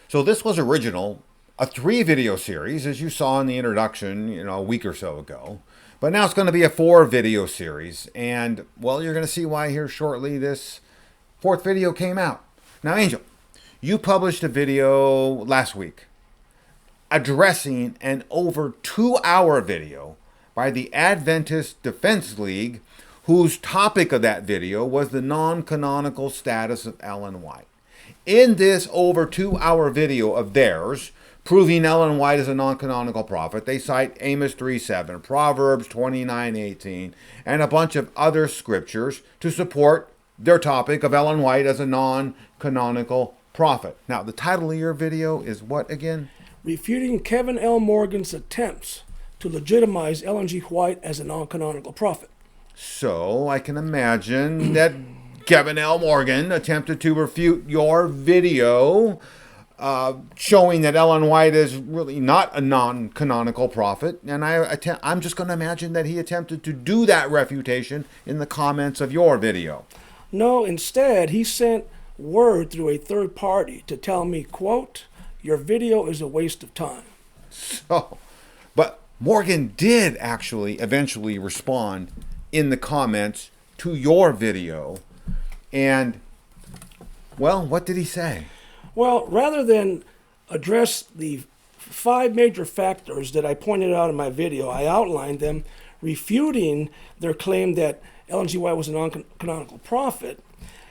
So this was original, a 3-video series, as you saw in the introduction, a week or so ago. But now it's going to be a 4-video series. And, well, you're going to see why here shortly. This 4th video came out. Now, Angel, you published a video last week addressing an over 2-hour video by the Adventist Defense League, whose topic of that video was the non-canonical status of Ellen White. In this over 2-hour video of theirs, proving Ellen White is a non-canonical prophet, they cite Amos 3:7, Proverbs 29:18, and a bunch of other scriptures to support their topic of Ellen White as a non-canonical prophet. Now, the title of your video is what again? Refuting Kevin L. Morgan's attempts to legitimize Ellen G. White as a non-canonical prophet. So, I can imagine that Kevin L. Morgan attempted to refute your video showing that Ellen White is really not a non-canonical prophet. And I'm just going to imagine that he attempted to do that refutation in the comments of your video. No, instead, he sent word through a third party to tell me, quote, your video is a waste of time. So, but Morgan did actually eventually respond in the comments to your video. And, well, what did he say? Well, rather than address the 5 major factors that I pointed out in my video, I outlined them, refuting their claim that Ellen G. White was a non-canonical prophet.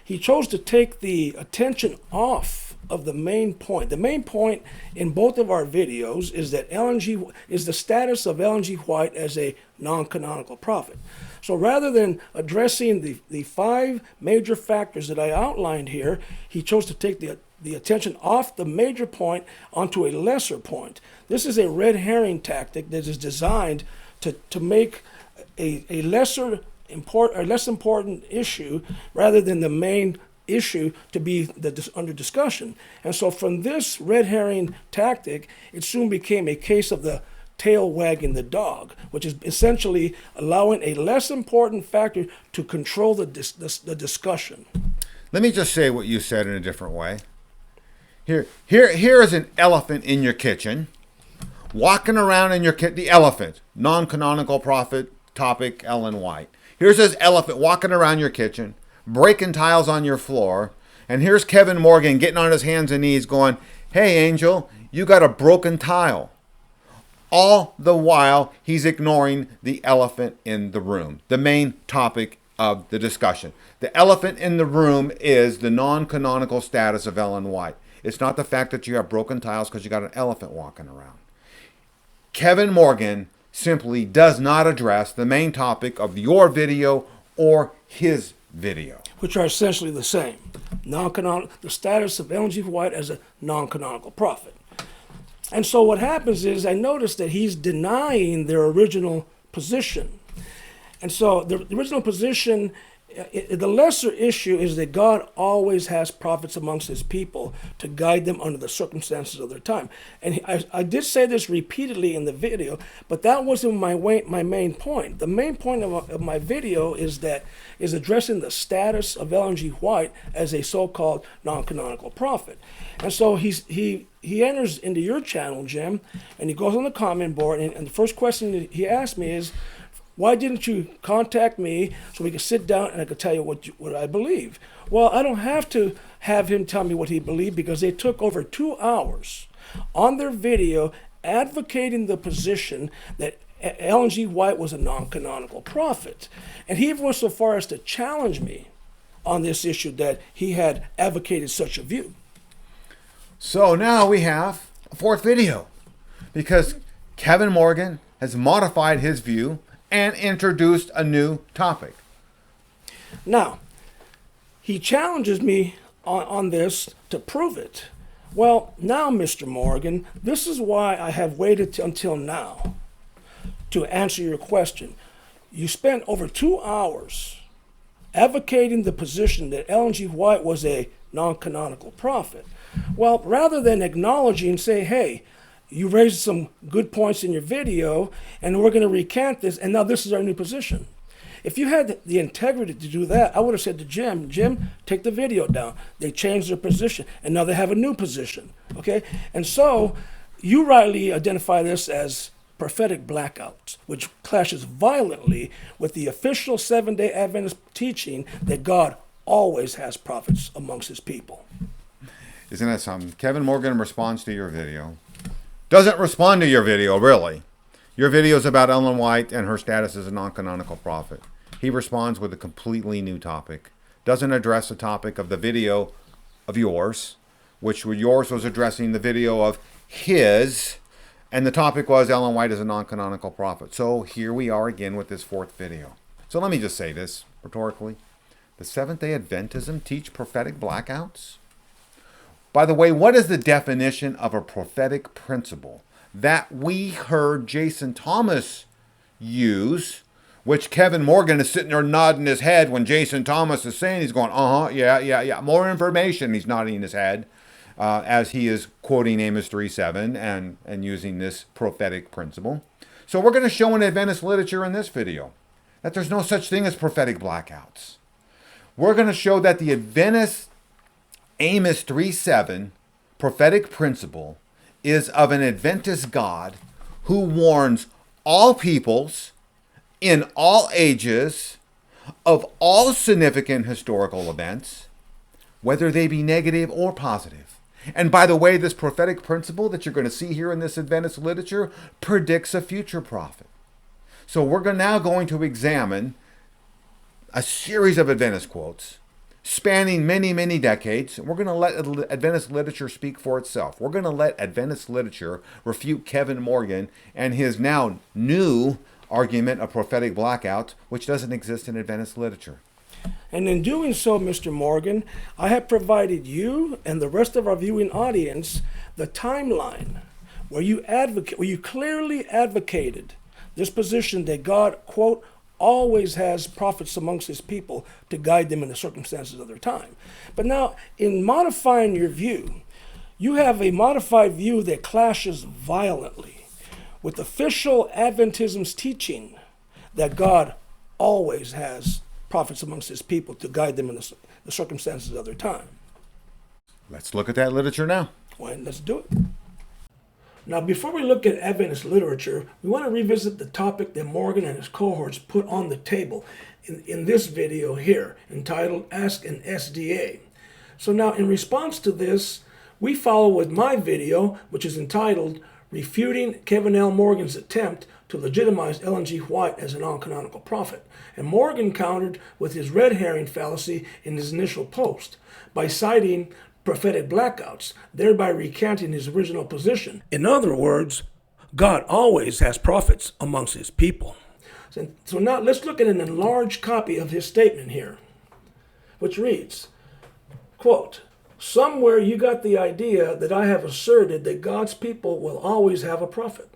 He chose to take the attention off of the main point. The main point in both of our videos is that the status of Ellen G. White as a non-canonical prophet. So rather than addressing the 5 major factors that I outlined here, he chose to take the attention off the major point onto a lesser point. This is a red herring tactic that is designed to make a less important issue rather than the main issue to be under discussion. And so from this red herring tactic, it soon became a case of the tail wagging the dog, which is essentially allowing a less important factor to control the discussion. Let me just say what you said in a different way. Here is an elephant in your kitchen, walking around in your kitchen. The elephant, non-canonical prophet, topic, Ellen White. Here's this elephant walking around your kitchen, breaking tiles on your floor, and here's Kevin Morgan getting on his hands and knees going, hey, Angel, you got a broken tile. All the while, he's ignoring the elephant in the room, the main topic of the discussion. The elephant in the room is the non-canonical status of Ellen White. It's not the fact that you have broken tiles because you got an elephant walking around. Kevin Morgan simply does not address the main topic of your video or his video, which are essentially the same. The status of Ellen G. White as a non-canonical prophet. And so what happens is I notice that he's denying their original position. And so the original position, the lesser issue is that God always has prophets amongst his people to guide them under the circumstances of their time. And I did say this repeatedly in the video, but that wasn't my main point. The main point of my video is addressing the status of Ellen G. White as a so-called non-canonical prophet. And so he enters into your channel, Jim, and he goes on the comment board, and the first question that he asked me is, why didn't you contact me so we could sit down and I could tell you what I believe? Well, I don't have to have him tell me what he believed because they took over 2 hours on their video advocating the position that Ellen G. White was a non-canonical prophet. And he even went so far as to challenge me on this issue that he had advocated such a view. So now we have a 4th video because Kevin Morgan has modified his view and introduced a new topic. Now, he challenges me on this to prove it. Well, now, Mr. Morgan, this is why I have waited until now to answer your question. You spent over 2 hours advocating the position that Ellen G. White was a non-canonical prophet. Well, rather than acknowledging, say, hey, you raised some good points in your video, and we're going to recant this, and now this is our new position. If you had the integrity to do that, I would have said to Jim, take the video down. They changed their position, and now they have a new position, okay? And so you rightly identify this as prophetic blackouts, which clashes violently with the official Seventh-Day Adventist teaching that God always has prophets amongst his people. Isn't that something? Kevin Morgan responds to your video. Doesn't respond to your video, really. Your video is about Ellen White and her status as a non-canonical prophet. He responds with a completely new topic. Doesn't address the topic of the video of yours, which yours was addressing the video of his, and the topic was Ellen White is a non-canonical prophet. So here we are again with this fourth video. So let me just say this rhetorically. The Seventh-Day Adventism teach prophetic blackouts? By the way, what is the definition of a prophetic principle that we heard Jason Thomas use, which Kevin Morgan is sitting there nodding his head when Jason Thomas is saying, he's going, yeah, more information. He's nodding his head as he is quoting Amos 3:7 and using this prophetic principle. So we're going to show in Adventist literature in this video that there's no such thing as prophetic blackouts. We're going to show that the Adventist Amos 3:7 prophetic principle is of an Adventist God who warns all peoples in all ages of all significant historical events, whether they be negative or positive. And by the way, this prophetic principle that you're going to see here in this Adventist literature predicts a future prophet. So we're now going to examine a series of Adventist quotes spanning many, many decades. We're going to let Adventist literature speak for itself. We're going to let Adventist literature refute Kevin Morgan and his now new argument of prophetic blackout, which doesn't exist in Adventist literature. And in doing so, Mr. Morgan, I have provided you and the rest of our viewing audience the timeline where you clearly advocated this position that God, quote, always has prophets amongst his people to guide them in the circumstances of their time. But now, in modifying your view, you have a modified view that clashes violently with official Adventism's teaching that God always has prophets amongst his people to guide them in the circumstances of their time. Let's look at that literature now. Well, let's do it. Now, before we look at Adventist literature, we want to revisit the topic that Morgan and his cohorts put on the table in this video here, entitled Ask an SDA. So now, in response to this, we follow with my video, which is entitled Refuting Kevin L. Morgan's Attempt to Legitimize Ellen G. White as a Non-Canonical Prophet. And Morgan countered with his red herring fallacy in his initial post by citing prophetic blackouts, thereby recanting his original position. In other words, God always has prophets amongst his people. So now let's look at an enlarged copy of his statement here, which reads, quote, somewhere you got the idea that I have asserted that God's people will always have a prophet.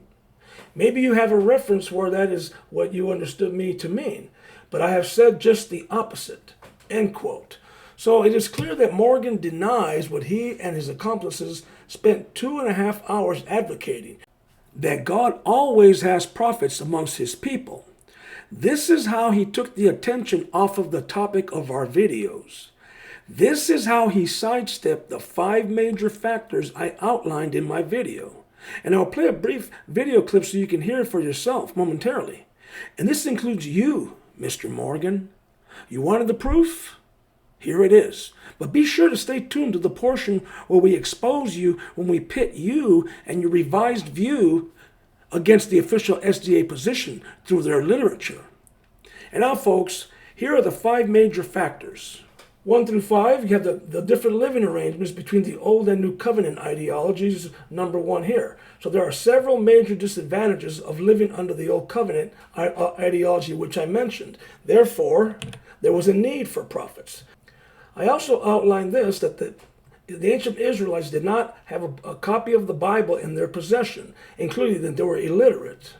Maybe you have a reference where that is what you understood me to mean, but I have said just the opposite, end quote. So it is clear that Morgan denies what he and his accomplices spent 2.5 hours advocating, that God always has prophets amongst his people. This is how he took the attention off of the topic of our videos. This is how he sidestepped the 5 major factors I outlined in my video. And I'll play a brief video clip so you can hear it for yourself momentarily. And this includes you, Mr. Morgan. You wanted the proof? Here it is. But be sure to stay tuned to the portion where we expose you when we pit you and your revised view against the official SDA position through their literature. And now, folks, here are the 5 major factors. 1 through 5, you have the different living arrangements between the Old and New Covenant ideologies, number 1 here. So there are several major disadvantages of living under the Old Covenant ideology, which I mentioned. Therefore, there was a need for prophets. I also outlined this, that the ancient Israelites did not have a copy of the Bible in their possession, including that they were illiterate.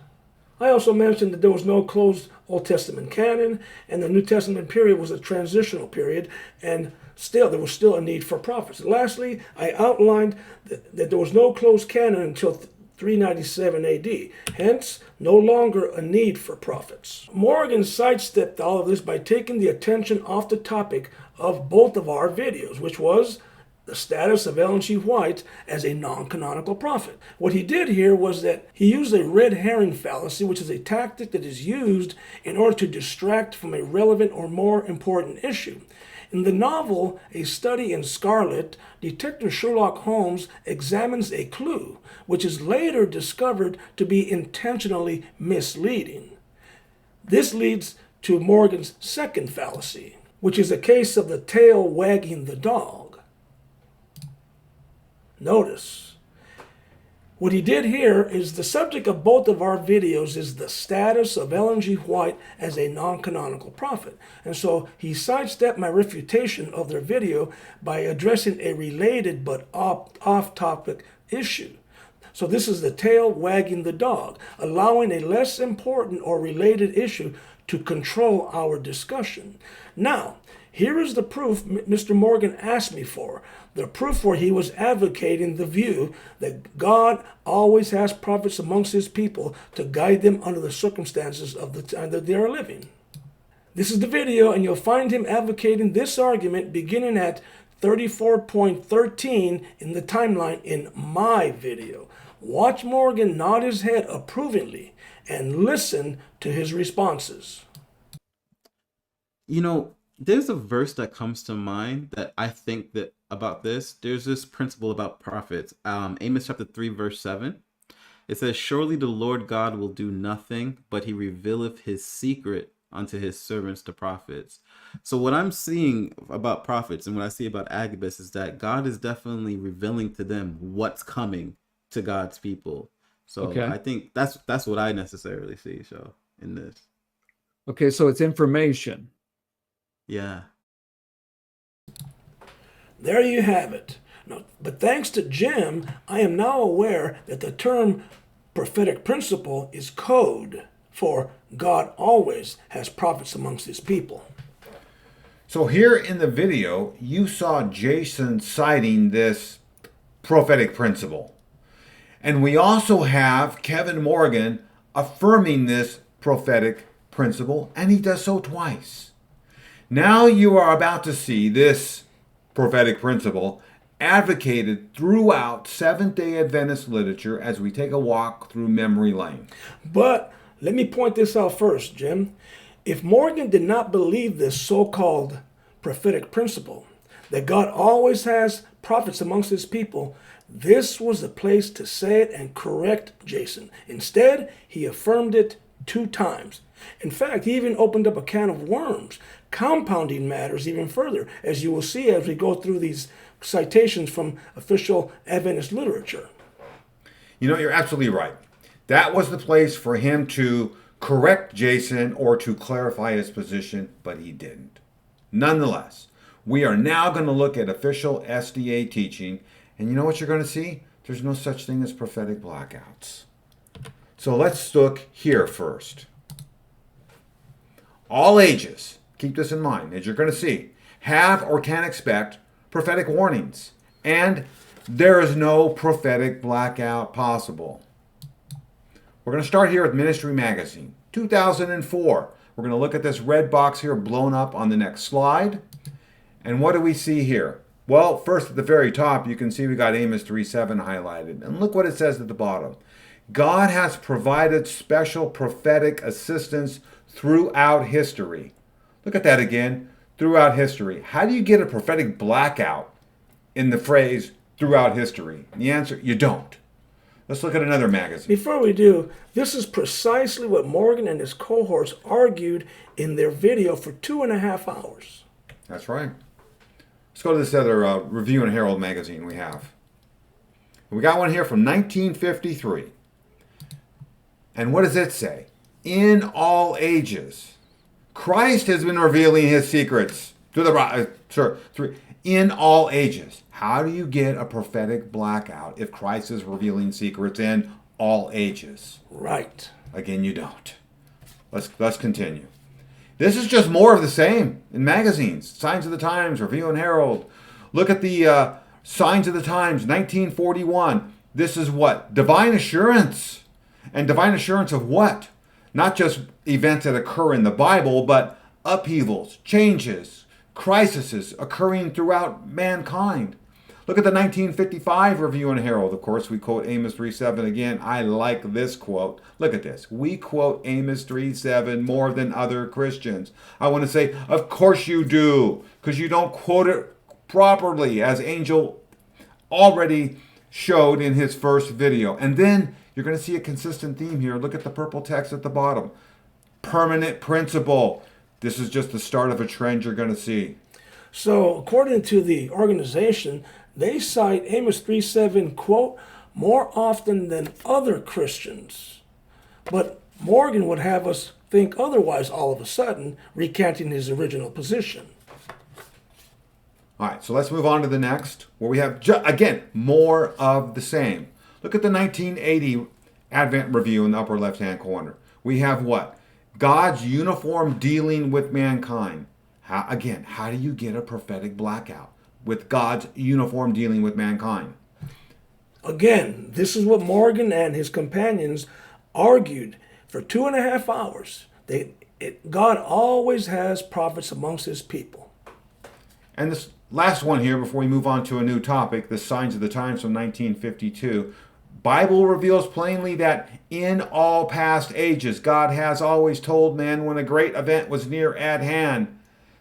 I also mentioned that there was no closed Old Testament canon, and the New Testament period was a transitional period, and there was still a need for prophets. And lastly, I outlined that there was no closed canon until 397 AD. Hence, no longer a need for prophets. Morgan sidestepped all of this by taking the attention off the topic of both of our videos, which was the status of Ellen G. White as a non-canonical prophet. What he did here was that he used a red herring fallacy, which is a tactic that is used in order to distract from a relevant or more important issue. In the novel A Study in Scarlet, Detective Sherlock Holmes examines a clue, which is later discovered to be intentionally misleading. This leads to Morgan's second fallacy, which is a case of the tail wagging the dog. Notice, what he did here is the subject of both of our videos is the status of Ellen G. White as a non-canonical prophet. And so he sidestepped my refutation of their video by addressing a related but off-topic issue. So this is the tail wagging the dog, allowing a less important or related issue to control our discussion. Now, here is the proof Mr. Morgan asked me for. The proof where he was advocating the view that God always has prophets amongst his people to guide them under the circumstances of the time that they are living. This is the video, and you'll find him advocating this argument beginning at 34.13 in the timeline in my video. Watch Morgan nod his head approvingly and listen to his responses. You know, there's a verse that comes to mind that I think that about this. There's this principle about prophets. Amos chapter 3, verse 7. It says, "Surely the Lord God will do nothing, but he revealeth his secret unto his servants, the prophets." So what I'm seeing about prophets and what I see about Agabus is that God is definitely revealing to them what's coming to God's people. So Okay. I think that's what I necessarily see, so in this. Okay, so it's information. Yeah. There you have it. Now, but thanks to Jim, I am now aware that the term prophetic principle is code for God always has prophets amongst his people. So here in the video, you saw Jason citing this prophetic principle. And we also have Kevin Morgan affirming this prophetic principle, and he does so twice. Now you are about to see this prophetic principle advocated throughout Seventh-Day Adventist literature as we take a walk through memory lane. But let me point this out first, Jim. If Morgan did not believe this so-called prophetic principle, that God always has prophets amongst his people, this was the place to say it and correct Jason. Instead, he affirmed it 2 times. In fact, he even opened up a can of worms, compounding matters even further, as you will see as we go through these citations from official Adventist literature. You know, you're absolutely right. That was the place for him to correct Jason or to clarify his position, but he didn't. Nonetheless, we are now going to look at official SDA teaching, and you know what you're going to see? There's no such thing as prophetic blackouts. So let's look here first. All ages, keep this in mind, as you're going to see, have or can expect prophetic warnings, and there is no prophetic blackout possible. We're going to start here with Ministry Magazine, 2004. We're going to look at this red box here blown up on the next slide. And what do we see here? Well, first at the very top, you can see we got Amos 3:7 highlighted. And look what it says at the bottom. God has provided special prophetic assistance throughout history. Look at that again, throughout history. How do you get a prophetic blackout in the phrase throughout history? And the answer, you don't. Let's look at another magazine. Before we do, this is precisely what Morgan and his cohorts argued in their video for 2.5 hours. That's right. Let's go to this other Review and Herald magazine we have. We got one here from 1953. And what does it say? In all ages, Christ has been revealing his secrets to the in all ages. How do you get a prophetic blackout if Christ is revealing secrets in all ages? Right. Again, you don't. Let's continue. This is just more of the same in magazines. Signs of the Times, Review and Herald. Look at the Signs of the Times, 1941. This is what? Divine assurance. And divine assurance of what? Not just events that occur in the Bible, but upheavals, changes, crises occurring throughout mankind. Look at the 1955 Review and Herald. Of course, we quote Amos 3:7 again. I like this quote. Look at this. We quote Amos 3:7 more than other Christians. I want to say, of course you do, because you don't quote it properly, as Angel already showed in his first video. And then you're going to see a consistent theme here. Look at the purple text at the bottom. Permanent principle. This is just the start of a trend you're going to see. So according to the organization, they cite Amos 3:7, quote, more often than other Christians. But Morgan would have us think otherwise all of a sudden, recanting his original position. All right, so let's move on to the next, where we have, again, more of the same. Look at the 1980 Advent Review in the upper left-hand corner. We have what? God's uniform dealing with mankind. How do you get a prophetic blackout with God's uniform dealing with mankind? Again, this is what Morgan and his companions argued for 2.5 hours. God always has prophets amongst his people. And this last one here, before we move on to a new topic, the Signs of the Times from 1952. Bible reveals plainly that in all past ages, God has always told man when a great event was near at hand.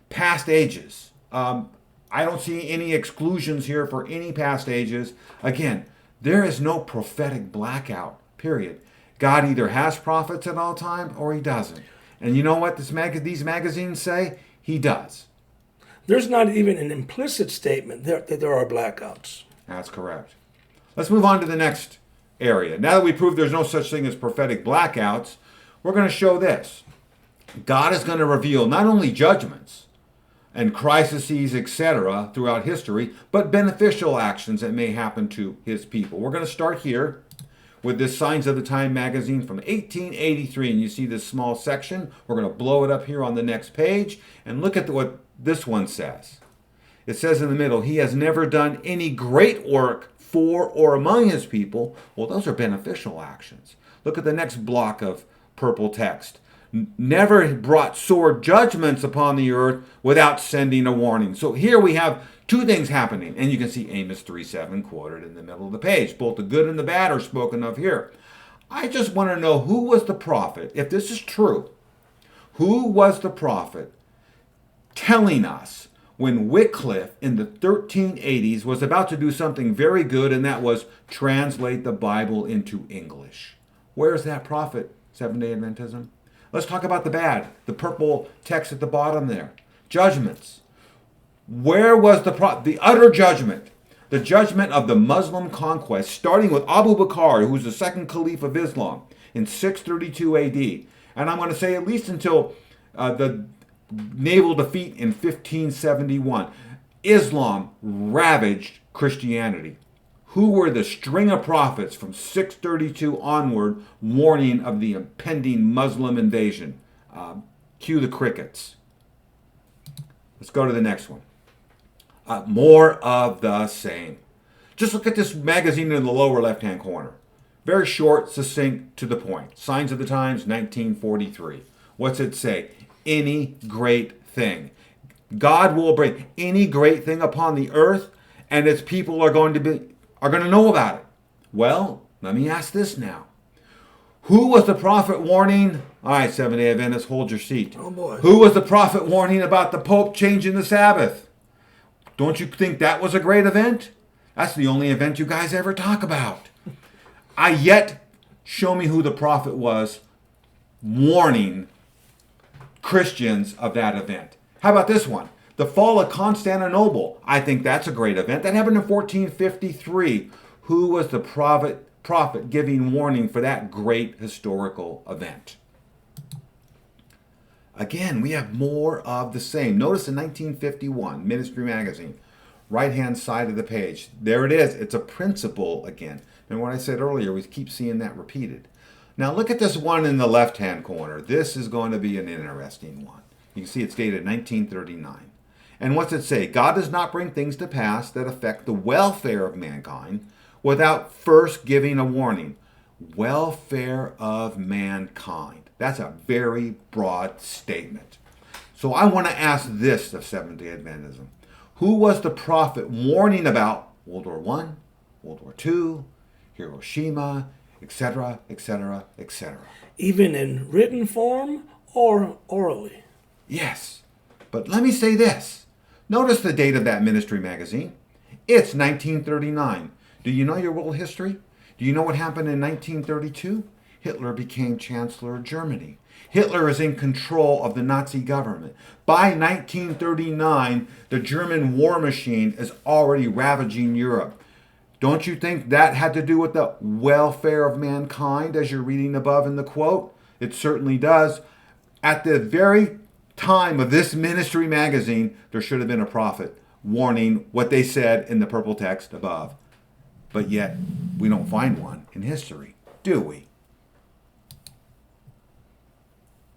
Past ages. I don't see any exclusions here for any past ages. Again, there is no prophetic blackout, period. God either has prophets at all times or he doesn't. And you know what these magazines say? He does. There's not even an implicit statement that there are blackouts. That's correct. Let's move on to the next area. Now that we proved there's no such thing as prophetic blackouts, we're going to show this. God is going to reveal not only judgments and crises, etc., throughout history, but beneficial actions that may happen to his people. We're going to start here with this Signs of the Time magazine from 1883, and you see this small section. We're going to blow it up here on the next page, and look at what this one says. It says in the middle, he has never done any great work for or among his people. Well, those are beneficial actions. Look at the next block of purple text. Never brought sore judgments upon the earth without sending a warning. So here we have two things happening. And you can see Amos 3:7 quoted in the middle of the page. Both the good and the bad are spoken of here. I just want to know, who was the prophet, if this is true, who was the prophet telling us when Wycliffe in the 1380s was about to do something very good, and that was translate the Bible into English? Where's that prophet, Seventh-Day Adventism? Let's talk about the bad, the purple text at the bottom there. Judgments. Where was the utter judgment? The judgment of the Muslim conquest, starting with Abu Bakr, who was the second caliph of Islam, in 632 AD. And I'm going to say at least until the naval defeat in 1571. Islam ravaged Christianity. Who were the string of prophets from 632 onward warning of the impending Muslim invasion? Cue the crickets. Let's go to the next one. More of the same. Just look at this magazine in the lower left-hand corner. Very short, succinct, to the point. Signs of the Times, 1943. What's it say? Any great thing. God will bring any great thing upon the earth, and its people are going to know about it. Well, let me ask this now. Who was the prophet warning? All right, Seventh-Day Adventists, hold your seat. Oh boy. Who was the prophet warning about the Pope changing the Sabbath? Don't you think that was a great event? That's the only event you guys ever talk about. Show me who the prophet was warning Christians of that event. How about this one? The fall of Constantinople. I think that's a great event. That happened in 1453. Who was the prophet giving warning for that great historical event? Again, we have more of the same. Notice in 1951, Ministry Magazine, right-hand side of the page. There it is. It's a principle again. And what I said earlier, we keep seeing that repeated. Now look at this one in the left-hand corner. This is going to be an interesting one. You can see it's dated 1939. And what's it say? God does not bring things to pass that affect the welfare of mankind without first giving a warning. Welfare of mankind. That's a very broad statement. So I want to ask this of Seventh-day Adventism. Who was the prophet warning about World War I, World War II, Hiroshima, etc., etc., etc.? Even in written form or orally? Yes. But let me say this. Notice the date of that ministry magazine. It's 1939. Do you know your world history? Do you know what happened in 1932? Hitler became Chancellor of Germany. Hitler is in control of the Nazi government. By 1939, the German war machine is already ravaging Europe. Don't you think that had to do with the welfare of mankind, as you're reading above in the quote? It certainly does. At the very time of this ministry magazine, there should have been a prophet warning what they said in the purple text above. But yet, we don't find one in history, do we?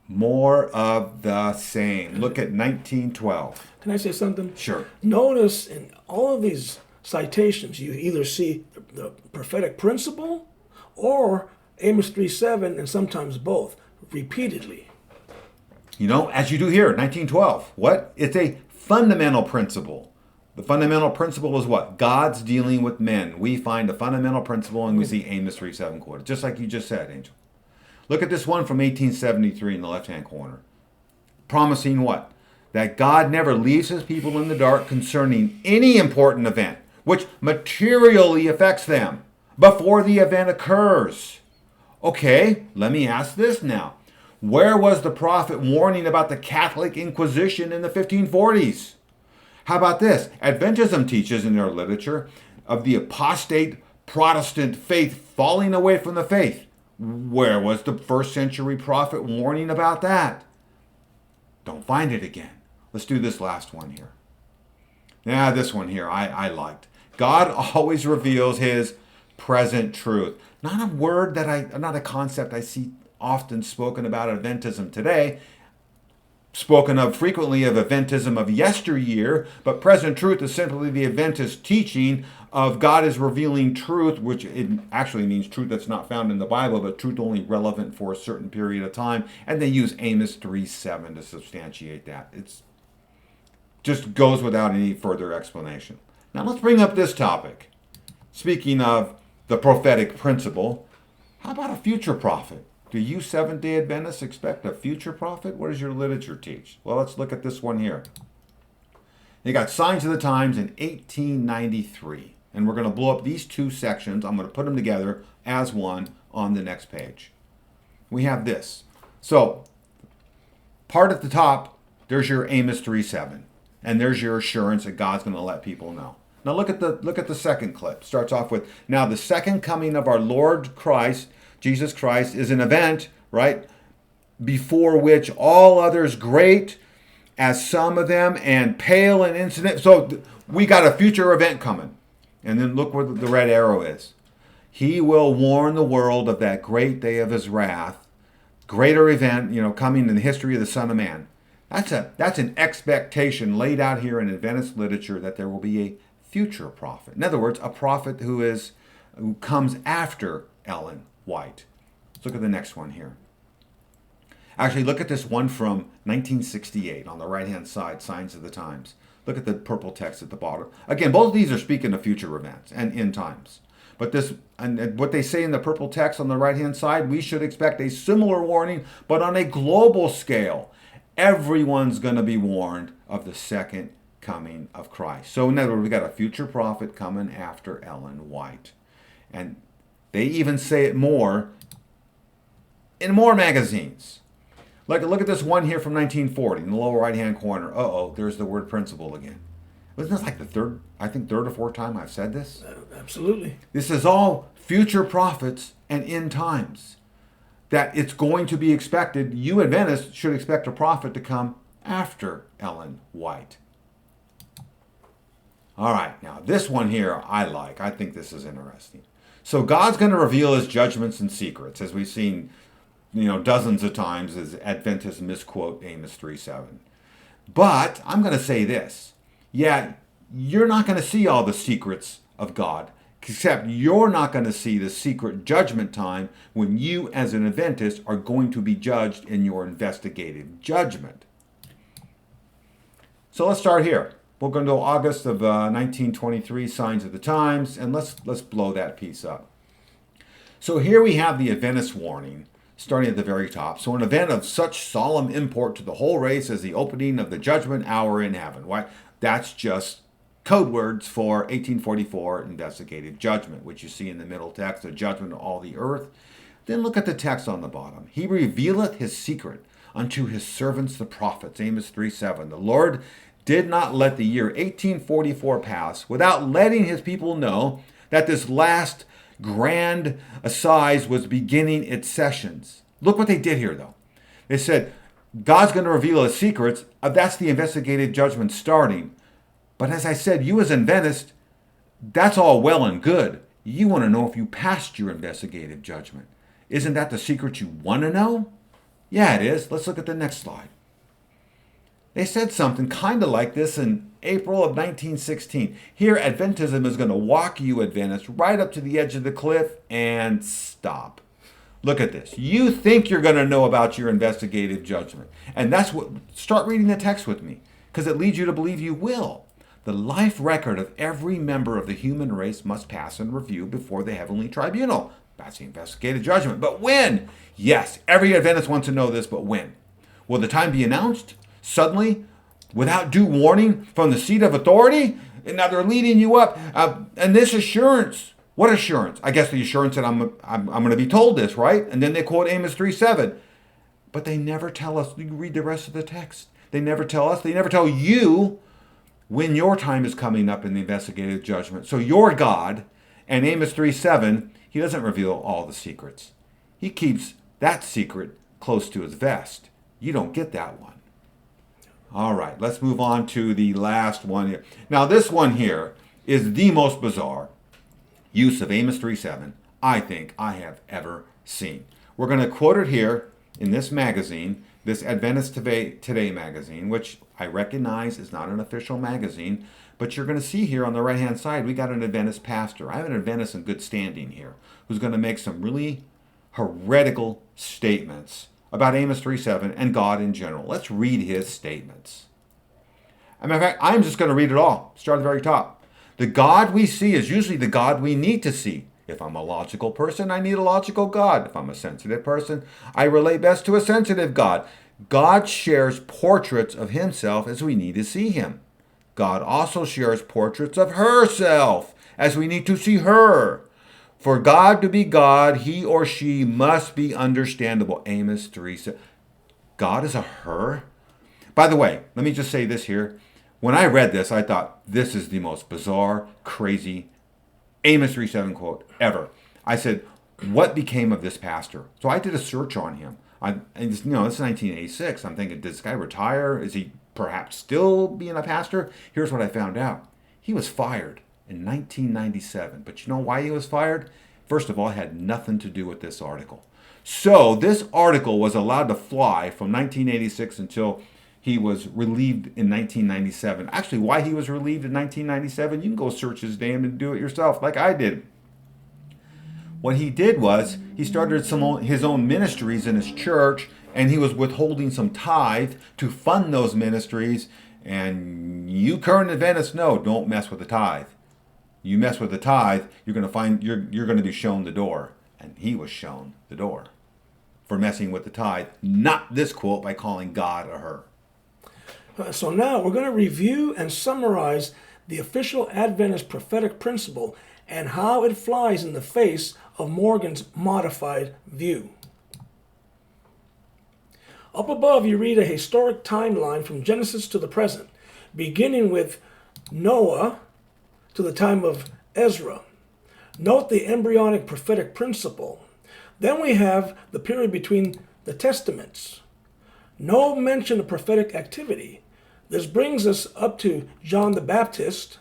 More of the same. Look at 1912. Can I say something? Sure. Notice in all of these citations, you either see the prophetic principle or Amos 3:7, and sometimes both, repeatedly. You know, as you do here, 1912. What? It's a fundamental principle. The fundamental principle is what? God's dealing with men. We find a fundamental principle and we see Amos 3:7 quoted, just like you just said, Angel. Look at this one from 1873 in the left-hand corner. Promising what? That God never leaves his people in the dark concerning any important event, which materially affects them before the event occurs. Okay, let me ask this now. Where was the prophet warning about the Catholic Inquisition in the 1540s? How about this? Adventism teaches in their literature of the apostate Protestant faith falling away from the faith. Where was the first century prophet warning about that? Don't find it again. Let's do this last one here. Yeah, this one here I liked. God always reveals his present truth. Not a word not a concept I see often spoken about Adventism today. Spoken of frequently of Adventism of yesteryear, but present truth is simply the Adventist teaching of God is revealing truth, which it actually means truth that's not found in the Bible, but truth only relevant for a certain period of time. And they use Amos 3:7 to substantiate that. It's just goes without any further explanation. Now let's bring up this topic. Speaking of the prophetic principle, how about a future prophet? Do you Seventh-day Adventists expect a future prophet? What does your literature teach? Well, let's look at this one here. They got Signs of the Times in 1893. And we're going to blow up these two sections. I'm going to put them together as one on the next page. We have this. So, part at the top, there's your Amos 3:7. And there's your assurance that God's going to let people know. Now look at the second clip. Starts off with, now the second coming of our Lord Christ, Jesus Christ, is an event, right, before which all others great, as some of them, and pale and incident. So we got a future event coming. And then look where the red arrow is. He will warn the world of that great day of his wrath, greater event, coming in the history of the Son of Man. That's an expectation laid out here in Adventist literature that there will be a future prophet. In other words, a prophet who comes after Ellen White. Let's look at the next one here. Actually, look at this one from 1968 on the right-hand side, Signs of the Times. Look at the purple text at the bottom. Again, both of these are speaking of future events and end times. But this, and what they say in the purple text on the right-hand side, we should expect a similar warning, but on a global scale. Everyone's going to be warned of the second coming of Christ. So in other words, we got a future prophet coming after Ellen White. And they even say it more in more magazines. Look at this one here from 1940 in the lower right-hand corner. There's the word principle again. Wasn't this like the third or fourth time I've said this? Absolutely. This is all future prophets and end times. That it's going to be expected, you Adventists should expect a prophet to come after Ellen White. All right, now this one here I like. I think this is interesting. So God's going to reveal his judgments and secrets, as we've seen dozens of times as Adventists misquote Amos 3:7. But I'm going to say this. Yeah, you're not going to see all the secrets of God Except you're not going to see the secret judgment time when you as an Adventist are going to be judged in your investigative judgment. So let's start here. We're going to go August of 1923, Signs of the Times, and let's blow that piece up. So here we have the Adventist warning, starting at the very top. So an event of such solemn import to the whole race as the opening of the judgment hour in heaven. Why? That's just code words for 1844 investigative judgment, which you see in the middle text, the judgment of all the earth. Then look at the text on the bottom. He revealeth his secret unto his servants the prophets, Amos 3:7. The Lord did not let the year 1844 pass without letting his people know that this last grand assize was beginning its sessions. Look what they did here, though. They said, God's going to reveal his secrets. That's the investigative judgment starting. But as I said, you as an Adventist, that's all well and good. You want to know if you passed your investigative judgment. Isn't that the secret you want to know? Yeah, it is. Let's look at the next slide. They said something kind of like this in April of 1916. Here, Adventism is going to walk you, Adventists, right up to the edge of the cliff and stop. Look at this. You think you're going to know about your investigative judgment. And that's what, start reading the text with me, because it leads you to believe you will. The life record of every member of the human race must pass in review before the heavenly tribunal. That's the investigative judgment. But when? Yes, every Adventist wants to know this, but when? Will the time be announced? Suddenly, without due warning from the seat of authority? And now they're leading you up. And this assurance, what assurance? I guess the assurance that I'm going to be told this, right? And then they quote Amos 3:7. But they never tell us. You read the rest of the text. They never tell us. They never tell you when your time is coming up in the investigative judgment. So your God, and Amos 3:7, he doesn't reveal all the secrets. He keeps that secret close to his vest. You don't get that one. All right, let's move on to the last one here. Now, this one here is the most bizarre use of Amos 3:7 I think I have ever seen. We're going to quote it here in this magazine, this Adventist Today magazine, which I recognize is not an official magazine, but you're going to see here on the right-hand side, we got an Adventist pastor. I have an Adventist in good standing here who's going to make some really heretical statements about Amos 3:7 and God in general. Let's read his statements. As a matter of fact, I'm just going to read it all. Start at the very top. The God we see is usually the God we need to see. If I'm a logical person, I need a logical God. If I'm a sensitive person, I relate best to a sensitive God. God shares portraits of himself as we need to see him. God also shares portraits of herself as we need to see her. For God to be God, he or she must be understandable. Amos 3:7. God is a her? By the way, let me just say this here. When I read this, I thought, this is the most bizarre, crazy Amos 3:7 quote ever. I said, what became of this pastor? So I did a search on him. This is 1986. I'm thinking, did this guy retire? Is he perhaps still being a pastor? Here's what I found out. He was fired in 1997. But you know why he was fired? First of all, it had nothing to do with this article. So this article was allowed to fly from 1986 until he was relieved in 1997. Actually, why he was relieved in 1997, you can go search his name and do it yourself, like I did. What he did was, he started his own ministries in his church, and he was withholding some tithe to fund those ministries. And you current Adventists know, don't mess with the tithe. You mess with the tithe, you're going to find you're going to be shown the door. And he was shown the door for messing with the tithe. Not this quote by calling God a her. So now we're going to review and summarize the official Adventist prophetic principle and how it flies in the face of Morgan's modified view. Up above, you read a historic timeline from Genesis to the present, beginning with Noah to the time of Ezra. Note the embryonic prophetic principle. Then we have the period between the testaments. No mention of prophetic activity. This brings us up to John the Baptist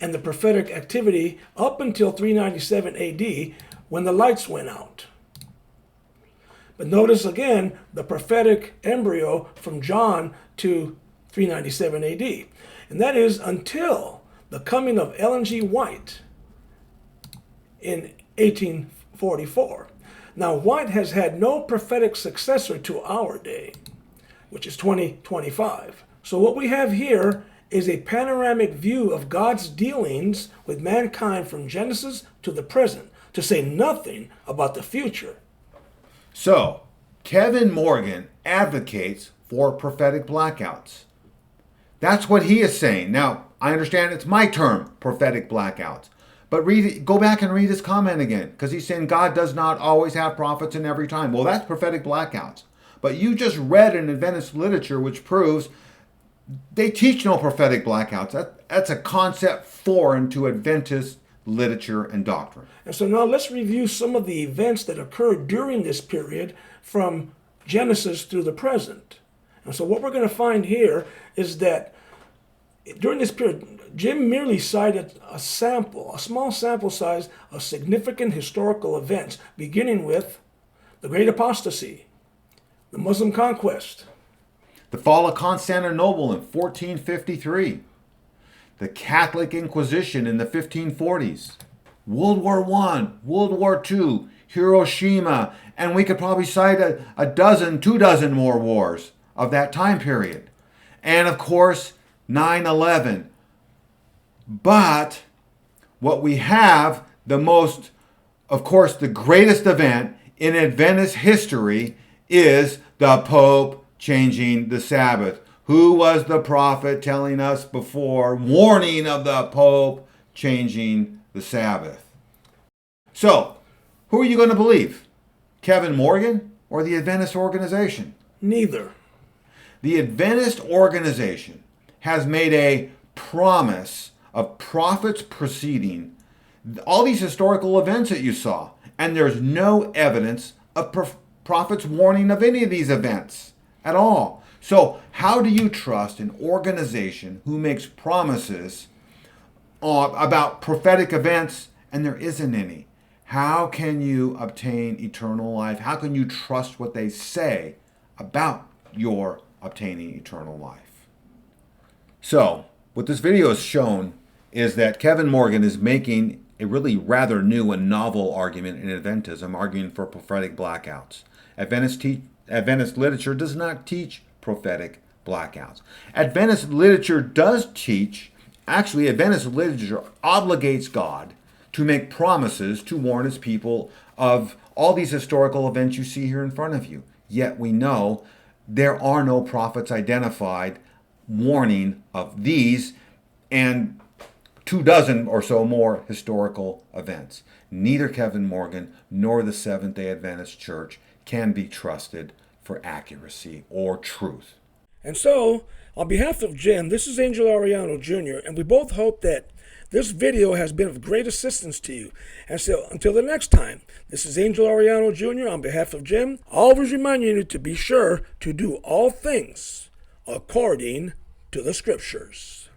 and the prophetic activity up until 397 AD when the lights went out. But notice again the prophetic embryo from John to 397 AD. And that is until the coming of Ellen G. White in 1844. Now, White has had no prophetic successor to our day, which is 2025. So what we have here is a panoramic view of God's dealings with mankind from Genesis to the present, to say nothing about the future. So, Kevin Morgan advocates for prophetic blackouts. That's what he is saying. Now, I understand it's my term, prophetic blackouts. But go back and read his comment again, because he's saying God does not always have prophets in every time. Well, that's prophetic blackouts. But you just read in Adventist literature which proves they teach no prophetic blackouts. That's a concept foreign to Adventist literature and doctrine. And so now let's review some of the events that occurred during this period from Genesis through the present. And so what we're going to find here is that during this period, Jim merely cited a small sample size of significant historical events, beginning with the Great Apostasy, the Muslim conquest, the fall of Constantinople in 1453, the Catholic Inquisition in the 1540s, World War I, World War II, Hiroshima, and we could probably cite a dozen, 24 more wars of that time period. And of course, 9/11. But what we have, the greatest event in Adventist history is the Pope changing the Sabbath. Who was the prophet telling us before, warning of the Pope changing the Sabbath? So, who are you going to believe? Kevin Morgan or the Adventist organization? Neither. The Adventist organization has made a promise of prophets preceding all these historical events that you saw, and there's no evidence of prophets warning of any of these events at all. So how do you trust an organization who makes promises about prophetic events and there isn't any? How can you obtain eternal life? How can you trust what they say about your obtaining eternal life? So what this video has shown is that Kevin Morgan is making a really rather new and novel argument in Adventism, arguing for prophetic blackouts. Adventist literature does not teach prophetic blackouts. Adventist literature does teach, actually Adventist literature obligates God to make promises to warn his people of all these historical events you see here in front of you. Yet we know there are no prophets identified warning of these and 24 or so more historical events. Neither Kevin Morgan nor the Seventh-Day Adventist Church can be trusted for accuracy or truth. And so, on behalf of Jim, this is Angel Ariano Jr., and we both hope that this video has been of great assistance to you. And so, until the next time, this is Angel Ariano Jr. on behalf of Jim, always reminding you to be sure to do all things according to the Scriptures.